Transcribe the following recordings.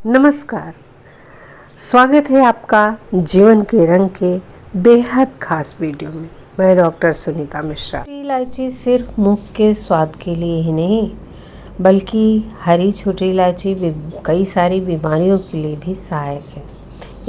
नमस्कार। स्वागत है आपका जीवन के रंग के बेहद खास वीडियो में। मैं डॉक्टर सुनीता मिश्रा। छोटी इलायची सिर्फ मुख के स्वाद के लिए ही नहीं बल्कि हरी छोटी इलायची कई सारी बीमारियों के लिए भी सहायक है।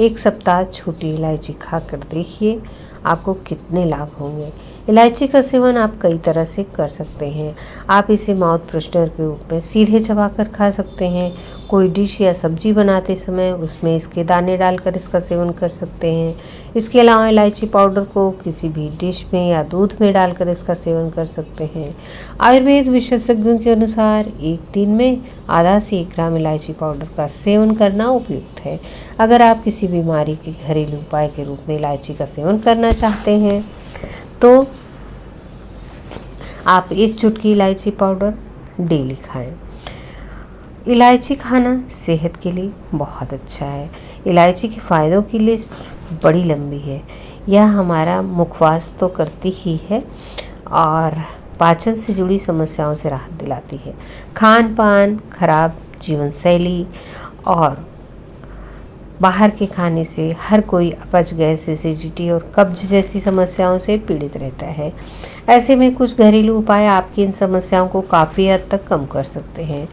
एक सप्ताह छोटी इलायची खाकर देखिए आपको कितने लाभ होंगे। इलायची का सेवन आप कई तरह से कर सकते हैं। आप इसे माउथ फ्रेशनर के रूप में सीधे चबाकर खा सकते हैं। कोई डिश या सब्जी बनाते समय उसमें इसके दाने डालकर इसका सेवन कर सकते हैं। इसके अलावा इलायची पाउडर को किसी भी डिश में या दूध में डालकर इसका सेवन कर सकते हैं। आयुर्वेद विशेषज्ञों के अनुसार एक दिन में आधा से 1 ग्राम इलायची पाउडर का सेवन करना उपयुक्त है। अगर आप किसी बीमारी के घरेलू उपाय के रूप में इलायची का सेवन करना चाहते हैं तो आप 1 चुटकी इलायची पाउडर डेली खाएं। इलायची खाना सेहत के लिए बहुत अच्छा है। इलायची के फ़ायदों की लिस्ट बड़ी लंबी है। यह हमारा मुखवास तो करती ही है और पाचन से जुड़ी समस्याओं से राहत दिलाती है। खान पान, खराब जीवन शैली और बाहर के खाने से हर कोई अपच, गैस, एसिडिटी और कब्ज जैसी समस्याओं से पीड़ित रहता है। ऐसे में कुछ घरेलू उपाय आपकी इन समस्याओं को काफ़ी हद तक कम कर सकते हैं।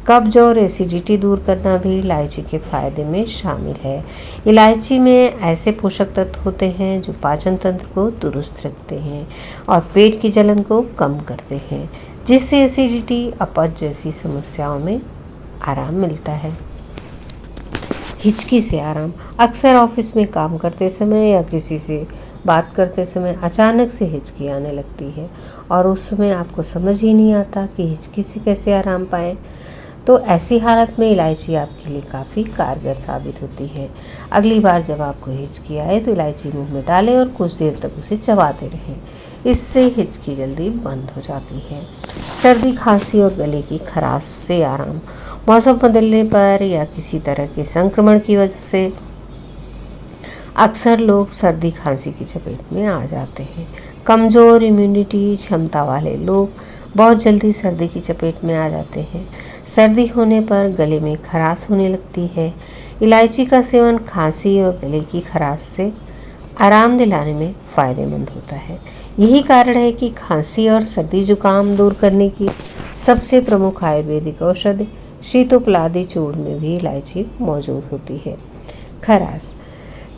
कब्ज और एसिडिटी दूर करना भी इलायची के फायदे में शामिल है। इलायची में ऐसे पोषक तत्व होते हैं जो पाचन तंत्र को दुरुस्त रखते हैं और पेट की जलन को कम करते हैं, जिससे एसिडिटी, अपच जैसी समस्याओं में आराम मिलता है। हिचकी से आराम। अक्सर ऑफिस में काम करते समय या किसी से बात करते समय अचानक से हिचकी आने लगती है और उस समय आपको समझ ही नहीं आता कि हिचकी से कैसे आराम पाएं। तो ऐसी हालत में इलायची आपके लिए काफ़ी कारगर साबित होती है। अगली बार जब आपको हिचकी आए तो इलायची मुंह में डालें और कुछ देर तक उसे चबाते रहें। इससे हिचकी जल्दी बंद हो जाती है। सर्दी, खांसी और गले की खराश से आराम। मौसम बदलने पर या किसी तरह के संक्रमण की वजह से अक्सर लोग सर्दी खांसी की चपेट में आ जाते हैं। कमज़ोर इम्यूनिटी क्षमता वाले लोग बहुत जल्दी सर्दी की चपेट में आ जाते हैं। सर्दी होने पर गले में खराश होने लगती है। इलायची का सेवन खांसी और गले की खराश से आराम दिलाने में फ़ायदेमंद होता है। यही कारण है कि खांसी और सर्दी जुकाम दूर करने की सबसे प्रमुख आयुर्वेदिक औषधि शीतोपलादी चूर्ण में भी इलायची मौजूद होती है। खराश।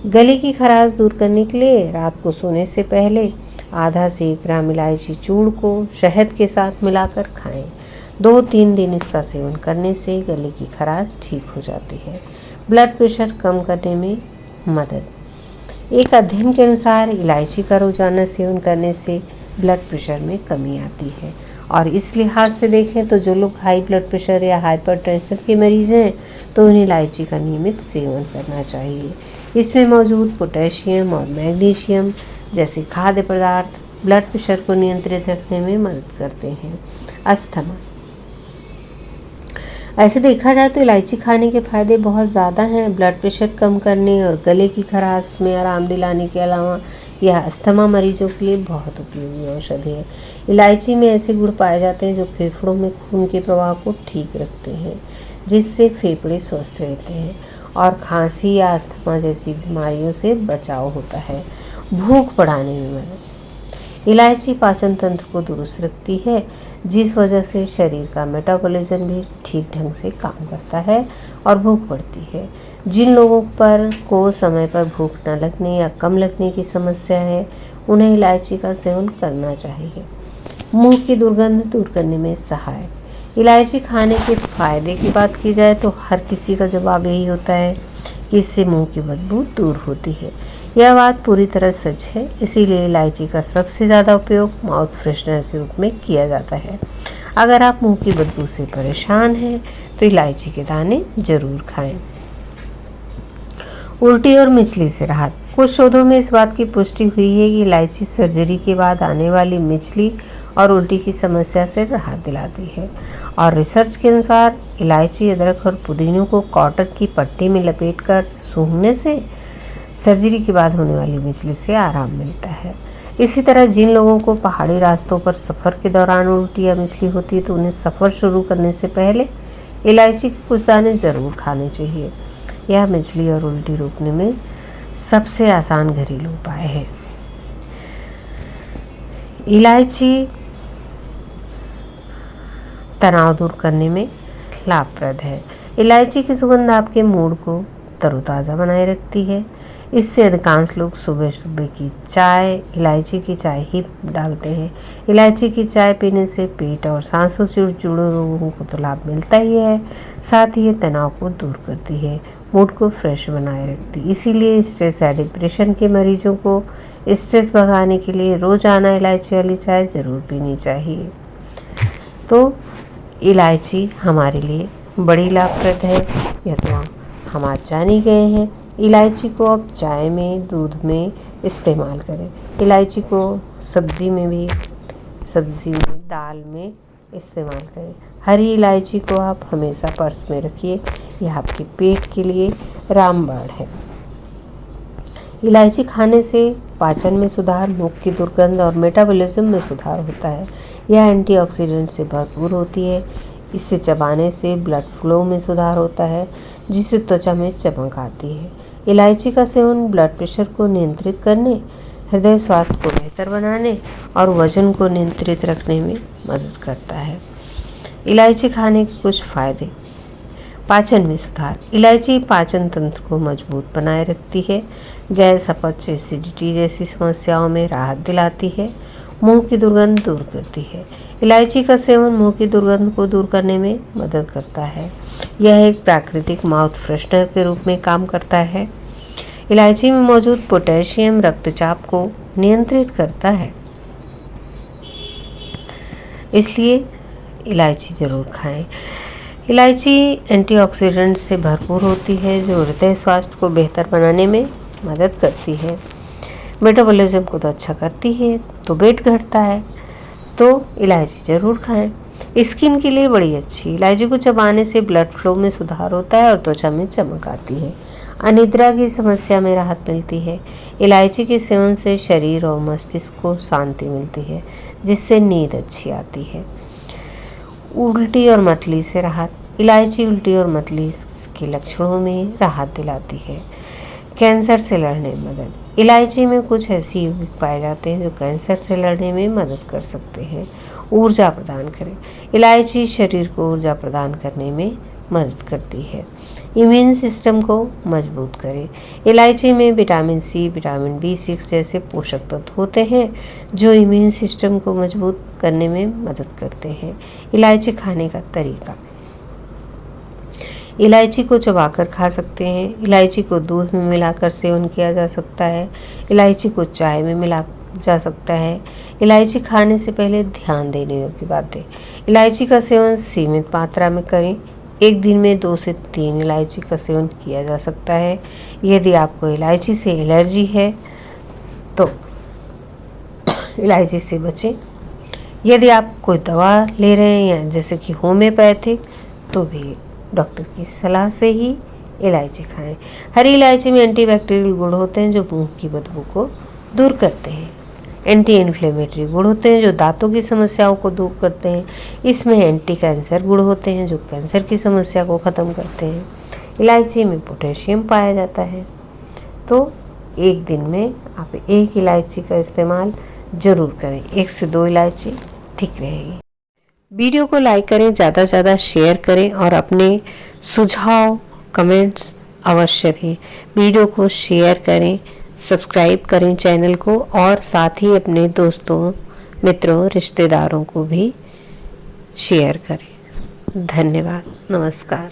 गले की खराश दूर करने के लिए रात को सोने से पहले आधा से 1 ग्राम इलायची चूर्ण को शहद के साथ मिलाकर खाएं। 2-3 दिन इसका सेवन करने से गले की खराश ठीक हो जाती है। ब्लड प्रेशर कम करने में मदद। एक अध्ययन के अनुसार इलायची का रोजाना सेवन करने से ब्लड प्रेशर में कमी आती है और इस लिहाज से देखें तो जो लोग हाई ब्लड प्रेशर या हाइपरटेंशन के मरीज़ हैं तो उन्हें इलायची का नियमित सेवन करना चाहिए। इसमें मौजूद पोटेशियम और मैग्नीशियम जैसे खाद्य पदार्थ ब्लड प्रेशर को नियंत्रित रखने में मदद करते हैं। अस्थमा। ऐसे देखा जाए तो इलायची खाने के फायदे बहुत ज़्यादा हैं। ब्लड प्रेशर कम करने और गले की खराश में आराम दिलाने के अलावा यह अस्थमा मरीजों के लिए बहुत उपयोगी औषधि है। इलायची में ऐसे गुण पाए जाते हैं जो फेफड़ों में खून के प्रवाह को ठीक रखते हैं, जिससे फेफड़े स्वस्थ रहते हैं और खांसी या अस्थमा जैसी बीमारियों से बचाव होता है। भूख बढ़ाने में मदद। इलायची पाचन तंत्र को दुरुस्त रखती है, जिस वजह से शरीर का मेटाबॉलिज्म भी ठीक ढंग से काम करता है और भूख बढ़ती है। जिन लोगों को समय पर भूख न लगने या कम लगने की समस्या है उन्हें इलायची का सेवन करना चाहिए। मुंह की दुर्गंध दूर करने में सहायक। इलायची खाने के फायदे की बात की जाए तो हर किसी का जवाब यही होता है कि इससे मुंह की बदबू दूर होती है। यह बात पूरी तरह सच है, इसीलिए इलायची का सबसे ज़्यादा उपयोग माउथ फ्रेशनर के रूप में किया जाता है। अगर आप मुंह की बदबू से परेशान हैं तो इलायची के दाने जरूर खाएं। उल्टी और मिचली से राहत। कुछ शोधों में इस बात की पुष्टि हुई है कि इलायची सर्जरी के बाद आने वाली मिचली और उल्टी की समस्या से राहत दिलाती है और रिसर्च के अनुसार इलायची, अदरक और पुदीने को कॉटन की पट्टी में लपेटकर सूंघने से सर्जरी के बाद होने वाली मिचली से आराम मिलता है। इसी तरह जिन लोगों को पहाड़ी रास्तों पर सफ़र के दौरान उल्टी या मिचली होती है तो उन्हें सफ़र शुरू करने से पहले इलायची के कुछ दाने ज़रूर खाने चाहिए। यह मिचली और उल्टी रोकने में सबसे आसान घरेलू उपाय है। इलायची तनाव दूर करने में लाभप्रद है। इलायची की सुगंध आपके मूड को तरोताज़ा बनाए रखती है। इससे अधिकांश लोग सुबह सुबह की चाय, इलायची की चाय ही डालते हैं। इलायची की चाय पीने से पेट और सांसों से जुड़े रोगों को तो लाभ मिलता ही है, साथ ही ये तनाव को दूर करती है, मूड को फ्रेश बनाए रखती है। इसीलिए स्ट्रेस या डिप्रेशन के मरीजों को स्ट्रेस भगाने के लिए रोजाना इलायची वाली चाय ज़रूर पीनी चाहिए। तो इलायची हमारे लिए बड़ी लाभप्रद है, यह तो हम आज जान ही गए हैं। इलायची को आप चाय में, दूध में इस्तेमाल करें। इलायची को सब्जी में, दाल में इस्तेमाल करें। हरी इलायची को आप हमेशा पर्स में रखिए, यह आपके पेट के लिए रामबाण है। इलायची खाने से पाचन में सुधार, मुख की दुर्गंध और मेटाबॉलिज्म में सुधार होता है। यह एंटीऑक्सीडेंट से भरपूर होती है। इससे चबाने से ब्लड फ्लो में सुधार होता है, जिससे त्वचा में चमक आती है। इलायची का सेवन ब्लड प्रेशर को नियंत्रित करने, हृदय स्वास्थ्य को बेहतर बनाने और वजन को नियंत्रित रखने में मदद करता है। इलायची खाने के कुछ फायदे। पाचन में सुधार। इलायची पाचन तंत्र को मजबूत बनाए रखती है, गैस, अपच, एसिडिटी जैसी समस्याओं में राहत दिलाती है, मुंह की दुर्गंध दूर करती है। इलायची का सेवन मुंह की दुर्गंध को दूर करने में मदद करता है। यह एक प्राकृतिक माउथ फ्रेशनर के रूप में काम करता है। इलायची में मौजूद पोटेशियम रक्तचाप को नियंत्रित करता है, इसलिए इलायची ज़रूर खाएं। इलायची एंटीऑक्सीडेंट से भरपूर होती है, जो हृदय स्वास्थ्य को बेहतर बनाने में मदद करती है। मेटाबॉलिज्म को तो अच्छा करती है, तो वेट घटता है, तो इलायची ज़रूर खाएं। स्किन के लिए बड़ी अच्छी। इलायची को चबाने से ब्लड फ्लो में सुधार होता है और त्वचा में चमक आती है। अनिद्रा की समस्या में राहत मिलती है। इलायची के सेवन से शरीर और मस्तिष्क को शांति मिलती है, जिससे नींद अच्छी आती है। उल्टी और मतली से राहत। इलायची उल्टी और मतली के लक्षणों में राहत दिलाती है। कैंसर से लड़ने में मदद। इलायची में कुछ ऐसे यौगिक पाए जाते हैं जो कैंसर से लड़ने में मदद कर सकते हैं। ऊर्जा प्रदान करें। इलायची शरीर को ऊर्जा प्रदान करने में मदद करती है। इम्यून सिस्टम को मजबूत करें। इलायची में विटामिन सी, विटामिन B6 जैसे पोषक तत्व होते हैं, जो इम्यून सिस्टम को मजबूत करने में मदद करते हैं। इलायची खाने का तरीका। इलायची को चबाकर खा सकते हैं। इलायची को दूध में मिलाकर सेवन किया जा सकता है। इलायची को चाय में मिला जा सकता है। इलायची खाने से पहले ध्यान देने योग्य बातें। इलायची का सेवन सीमित मात्रा में करें। एक दिन में 2 से 3 इलायची का सेवन किया जा सकता है। यदि आपको इलायची से एलर्जी है तो इलायची से बचें। यदि आप कोई दवा ले रहे हैं या जैसे कि होम्योपैथिक, तो भी डॉक्टर की सलाह से ही इलायची खाएं। हरी इलायची में एंटीबैक्टीरियल गुण होते हैं, जो मुंह की बदबू को दूर करते हैं। एंटी इन्फ्लेमेटरी गुण होते हैं, जो दांतों की समस्याओं को दूर करते हैं। इसमें एंटी कैंसर गुण होते हैं, जो कैंसर की समस्या को ख़त्म करते हैं। इलायची में पोटेशियम पाया जाता है। तो एक दिन में आप 1 इलायची का इस्तेमाल ज़रूर करें। 1 से 2 इलायची ठीक रहेगी। वीडियो को लाइक करें, ज़्यादा से ज़्यादा शेयर करें और अपने सुझाव, कमेंट्स अवश्य दें। वीडियो को शेयर करें, सब्सक्राइब करें चैनल को और साथ ही अपने दोस्तों, मित्रों, रिश्तेदारों को भी शेयर करें। धन्यवाद। नमस्कार।